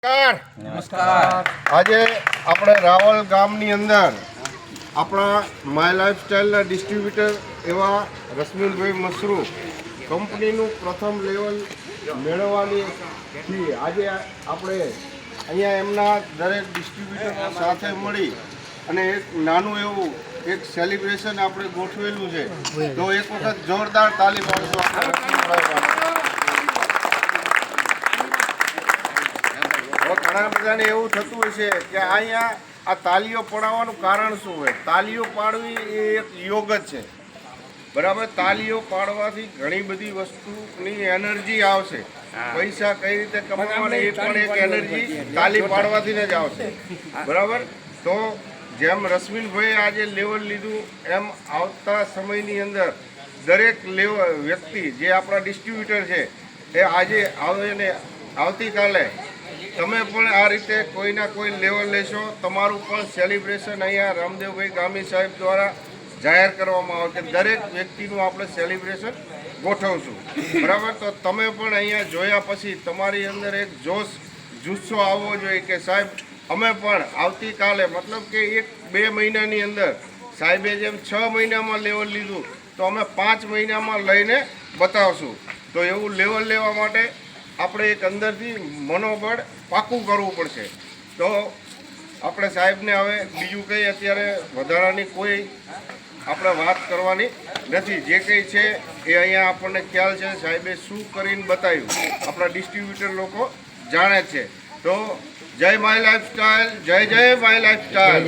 નમસ્કાર. આજે આપણે રાવલ ગામની અંદર આપણા માય લાઈફસ્ટાઈલના ડિસ્ટ્રીબ્યુટર એવા રશ્મિનભાઈ મશરૂ કંપનીનું પ્રથમ લેવલ મેળવવાની છીએ. આજે આપણે અહીંયા એમના દરેક ડિસ્ટ્રીબ્યુટરો સાથે મળી અને એક નાનું એવું એક સેલિબ્રેશન આપણે ગોઠવેલું છે. તો એક વખત જોરદાર તાલી પાડશો આપણે રશ્મિનભાઈ માટે. ઘણા બધાને એવું થતું હશે કે અહીંયા આ તાલીઓ પડાવવાનું કારણ શું હોય? તાલીઓ પાડવી એ એક યોગ જ છે, બરાબર. તાલીઓ પાડવાથી ઘણી બધી વસ્તુની એનર્જી આવશે. પૈસા કઈ રીતે કમાવાના એ પણ એક એનર્જી તાલી પાડવાથી જ આવશે, બરાબર. તો જેમ રશ્મિનભાઈ આજે લેવલ લીધું એમ આવતા સમયની અંદર દરેક વ્યક્તિ જે આપણા ડિસ્ટ્રીબ્યુટર છે એ આજે આવે ને આવતીકાલે તમે પણ આ રીતે કોઈના કોઈ લેવલ લેશો. તમારું પણ સેલિબ્રેશન અહીંયા રામદેવભાઈ ગામી સાહેબ દ્વારા જાહેર કરવામાં આવે કે દરેક વ્યક્તિનું આપણે સેલિબ્રેશન ગોઠવશું, બરાબર. તો તમે પણ અહીંયા જોયા પછી તમારી અંદર એક જુસ્સો આવવો જોઈએ કે સાહેબ અમે પણ આવતીકાલે, મતલબ કે 1-2 મહિનાની અંદર સાહેબે જેમ 6 મહિનામાં લેવલ લીધું તો અમે 5 મહિનામાં લઈને બતાવશું. તો એવું લેવલ લેવા માટે આપણે એક અંદરથી મનોબળ પાકું કરવું પડશે. તો આપણે સાહેબને હવે બીજું કંઈ અત્યારે વધારાની કોઈ આપણે વાત કરવાની નથી. જે કંઈ છે એ અહીંયા આપણને ખ્યાલ છે સાહેબે શું કરીને બતાવ્યું, આપણા ડિસ્ટ્રીબ્યુટર લોકો જાણે છે. તો જય માય લાઈફસ્ટાઈલ, જય જય માય લાઈફસ્ટાઈલ.